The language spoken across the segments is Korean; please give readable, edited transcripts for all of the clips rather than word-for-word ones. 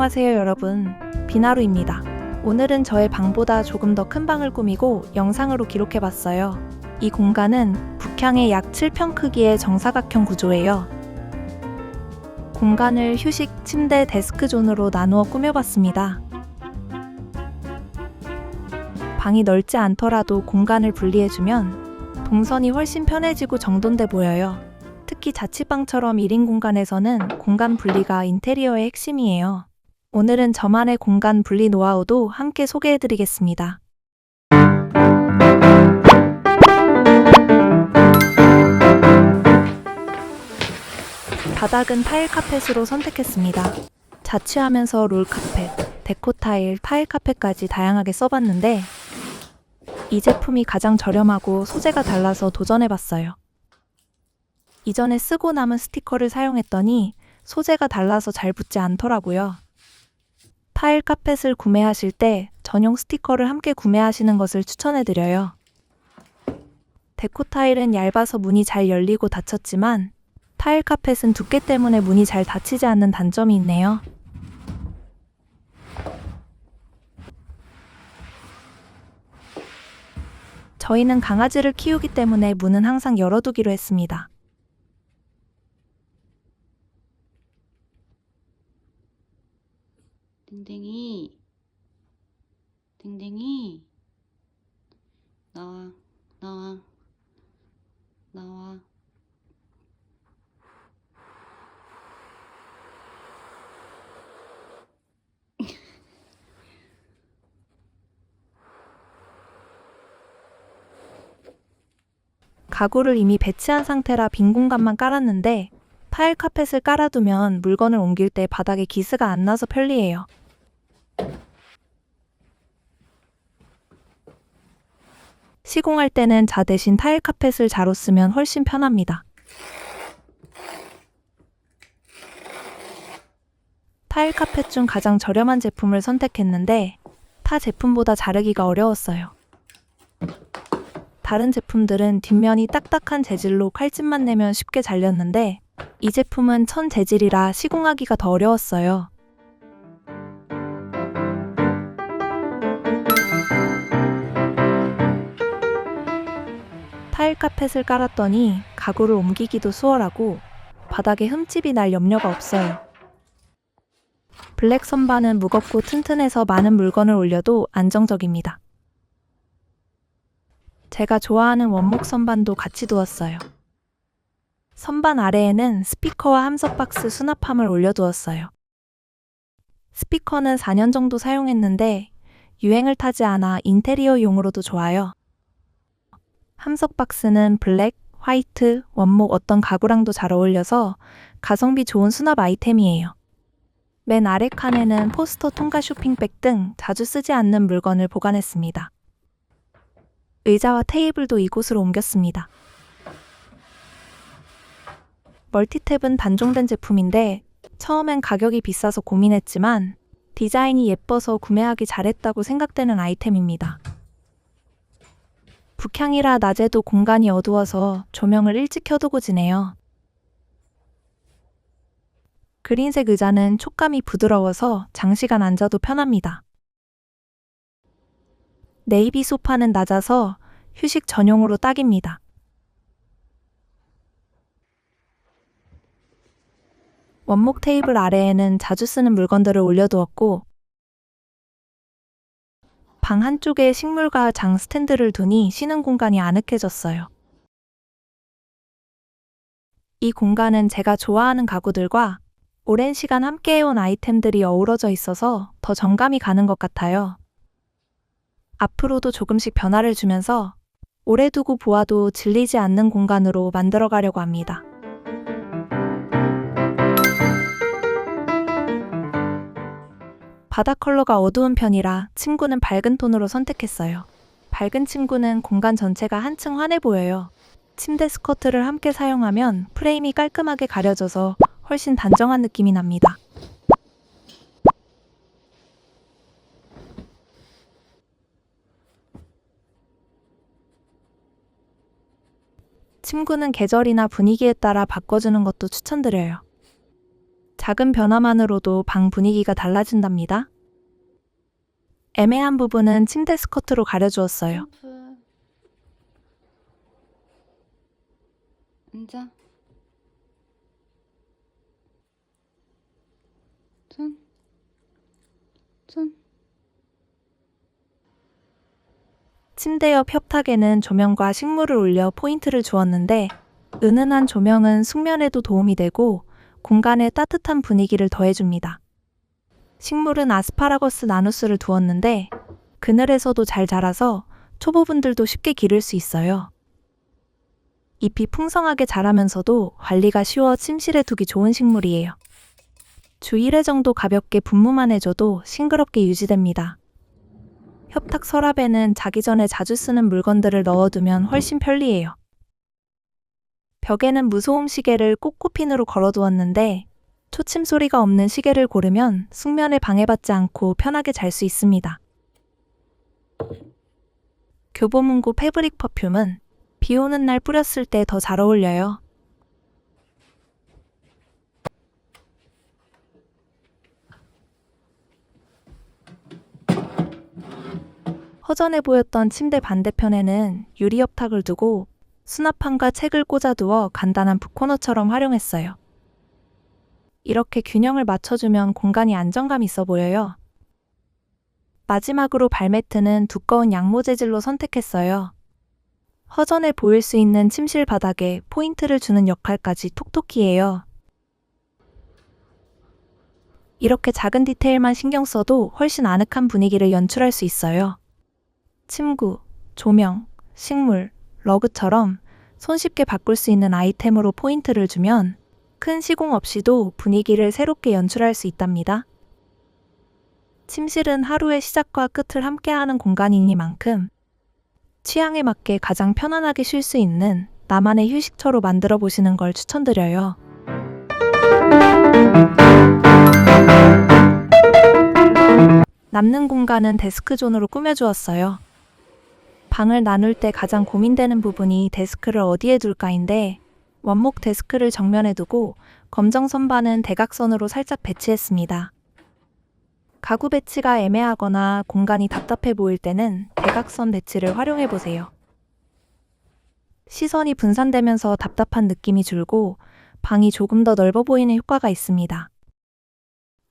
안녕하세요 여러분, 비나루입니다. 오늘은 저의 방보다 조금 더 큰 방을 꾸미고 영상으로 기록해봤어요. 이 공간은 북향의 약 7평 크기의 정사각형 구조예요. 공간을 휴식, 침대, 데스크 존으로 나누어 꾸며봤습니다. 방이 넓지 않더라도 공간을 분리해주면 동선이 훨씬 편해지고 정돈돼 보여요. 특히 자취방처럼 1인 공간에서는 공간 분리가 인테리어의 핵심이에요. 오늘은 저만의 공간 분리 노하우도 함께 소개해드리겠습니다. 바닥은 타일 카펫으로 선택했습니다. 자취하면서 롤카펫, 데코 타일, 타일 카펫까지 다양하게 써봤는데 이 제품이 가장 저렴하고 소재가 달라서 도전해봤어요. 이전에 쓰고 남은 스티커를 사용했더니 소재가 달라서 잘 붙지 않더라고요. 타일 카펫을 구매하실 때 전용 스티커를 함께 구매하시는 것을 추천해드려요. 데코 타일은 얇아서 문이 잘 열리고 닫혔지만 타일 카펫은 두께 때문에 문이 잘 닫히지 않는 단점이 있네요. 저희는 강아지를 키우기 때문에 문은 항상 열어두기로 했습니다. 댕댕이, 댕댕이, 나와, 나와, 나와. 가구를 이미 배치한 상태라 빈 공간만 깔았는데 타일 카펫을 깔아두면 물건을 옮길 때 바닥에 기스가 안 나서 편리해요. 시공할 때는 자 대신 타일 카펫을 자로 쓰면 훨씬 편합니다. 타일 카펫 중 가장 저렴한 제품을 선택했는데 타 제품보다 자르기가 어려웠어요. 다른 제품들은 뒷면이 딱딱한 재질로 칼집만 내면 쉽게 잘렸는데 이 제품은 천 재질이라 시공하기가 더 어려웠어요. 타일 카펫을 깔았더니 가구를 옮기기도 수월하고 바닥에 흠집이 날 염려가 없어요. 블랙 선반은 무겁고 튼튼해서 많은 물건을 올려도 안정적입니다. 제가 좋아하는 원목 선반도 같이 두었어요. 선반 아래에는 스피커와 함석 박스 수납함을 올려두었어요. 스피커는 4년 정도 사용했는데 유행을 타지 않아 인테리어용으로도 좋아요. 함석 박스는 블랙, 화이트, 원목 어떤 가구랑도 잘 어울려서 가성비 좋은 수납 아이템이에요. 맨 아래 칸에는 포스터 통과 쇼핑백 등 자주 쓰지 않는 물건을 보관했습니다. 의자와 테이블도 이곳으로 옮겼습니다. 멀티탭은 단종된 제품인데 처음엔 가격이 비싸서 고민했지만 디자인이 예뻐서 구매하기 잘했다고 생각되는 아이템입니다. 북향이라 낮에도 공간이 어두워서 조명을 일찍 켜두고 지내요. 그린색 의자는 촉감이 부드러워서 장시간 앉아도 편합니다. 네이비 소파는 낮아서 휴식 전용으로 딱입니다. 원목 테이블 아래에는 자주 쓰는 물건들을 올려두었고 방 한쪽에 식물과 장 스탠드를 두니 쉬는 공간이 아늑해졌어요. 이 공간은 제가 좋아하는 가구들과 오랜 시간 함께해온 아이템들이 어우러져 있어서 더 정감이 가는 것 같아요. 앞으로도 조금씩 변화를 주면서 오래 두고 보아도 질리지 않는 공간으로 만들어가려고 합니다. 바닥 컬러가 어두운 편이라 침구는 밝은 톤으로 선택했어요. 밝은 침구는 공간 전체가 한층 환해 보여요. 침대 스커트를 함께 사용하면 프레임이 깔끔하게 가려져서 훨씬 단정한 느낌이 납니다. 침구는 계절이나 분위기에 따라 바꿔주는 것도 추천드려요. 작은 변화만으로도 방 분위기가 달라진답니다. 애매한 부분은 침대 스커트로 가려주었어요. 점프. 앉아. 손. 손. 침대 옆 협탁에는 조명과 식물을 올려 포인트를 주었는데 은은한 조명은 숙면에도 도움이 되고 공간에 따뜻한 분위기를 더해줍니다. 식물은 아스파라거스 나누스를 두었는데 그늘에서도 잘 자라서 초보분들도 쉽게 기를 수 있어요. 잎이 풍성하게 자라면서도 관리가 쉬워 침실에 두기 좋은 식물이에요. 주 1회 정도 가볍게 분무만 해줘도 싱그럽게 유지됩니다. 협탁 서랍에는 자기 전에 자주 쓰는 물건들을 넣어두면 훨씬 편리해요. 벽에는 무소음 시계를 꽃코핀으로 걸어두었는데 초침 소리가 없는 시계를 고르면 숙면에 방해받지 않고 편하게 잘 수 있습니다. 교보문고 패브릭 퍼퓸은 비 오는 날 뿌렸을 때 더 잘 어울려요. 허전해 보였던 침대 반대편에는 유리 협탁을 두고 수납함과 책을 꽂아두어 간단한 북코너처럼 활용했어요. 이렇게 균형을 맞춰주면 공간이 안정감 있어 보여요. 마지막으로 발매트는 두꺼운 양모 재질로 선택했어요. 허전해 보일 수 있는 침실 바닥에 포인트를 주는 역할까지 톡톡히 해요. 이렇게 작은 디테일만 신경 써도 훨씬 아늑한 분위기를 연출할 수 있어요. 침구, 조명, 식물, 러그처럼 손쉽게 바꿀 수 있는 아이템으로 포인트를 주면 큰 시공 없이도 분위기를 새롭게 연출할 수 있답니다. 침실은 하루의 시작과 끝을 함께하는 공간이니만큼 취향에 맞게 가장 편안하게 쉴 수 있는 나만의 휴식처로 만들어 보시는 걸 추천드려요. 남는 공간은 데스크 존으로 꾸며주었어요. 방을 나눌 때 가장 고민되는 부분이 데스크를 어디에 둘까인데 원목 데스크를 정면에 두고 검정 선반은 대각선으로 살짝 배치했습니다. 가구 배치가 애매하거나 공간이 답답해 보일 때는 대각선 배치를 활용해 보세요. 시선이 분산되면서 답답한 느낌이 줄고 방이 조금 더 넓어 보이는 효과가 있습니다.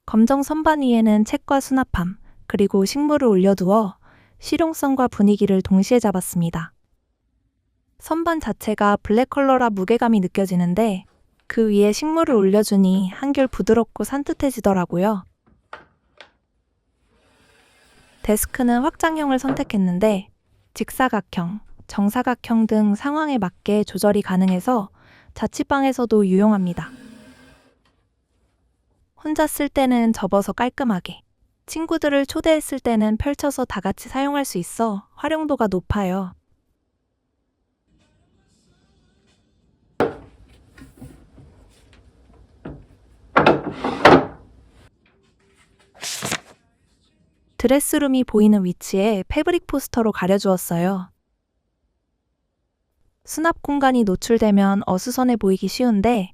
검정 선반 위에는 책과 수납함, 그리고 식물을 올려두어 실용성과 분위기를 동시에 잡았습니다. 선반 자체가 블랙 컬러라 무게감이 느껴지는데 그 위에 식물을 올려주니 한결 부드럽고 산뜻해지더라고요. 데스크는 확장형을 선택했는데 직사각형, 정사각형 등 상황에 맞게 조절이 가능해서 자취방에서도 유용합니다. 혼자 쓸 때는 접어서 깔끔하게, 친구들을 초대했을 때는 펼쳐서 다 같이 사용할 수 있어 활용도가 높아요. 드레스룸이 보이는 위치에 패브릭 포스터로 가려주었어요. 수납 공간이 노출되면 어수선해 보이기 쉬운데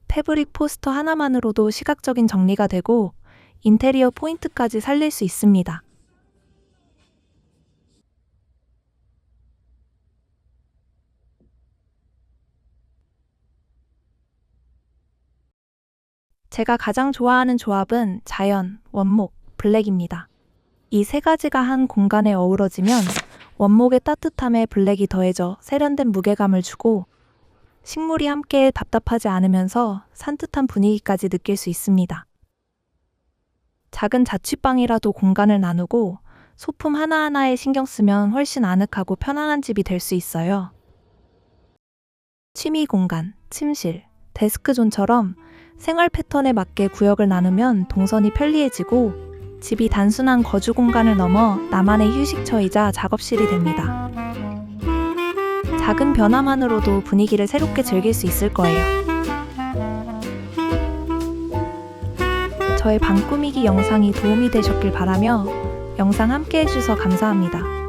패브릭 포스터 하나만으로도 시각적인 정리가 되고 인테리어 포인트까지 살릴 수 있습니다. 제가 가장 좋아하는 조합은 자연, 원목, 블랙입니다. 이 세 가지가 한 공간에 어우러지면 원목의 따뜻함에 블랙이 더해져 세련된 무게감을 주고 식물이 함께 답답하지 않으면서 산뜻한 분위기까지 느낄 수 있습니다. 작은 자취방이라도 공간을 나누고 소품 하나하나에 신경 쓰면 훨씬 아늑하고 편안한 집이 될 수 있어요. 취미 공간, 침실, 데스크존처럼 생활 패턴에 맞게 구역을 나누면 동선이 편리해지고 집이 단순한 거주 공간을 넘어 나만의 휴식처이자 작업실이 됩니다. 작은 변화만으로도 분위기를 새롭게 즐길 수 있을 거예요. 저의 방 꾸미기 영상이 도움이 되셨길 바라며 영상 함께 해주셔서 감사합니다.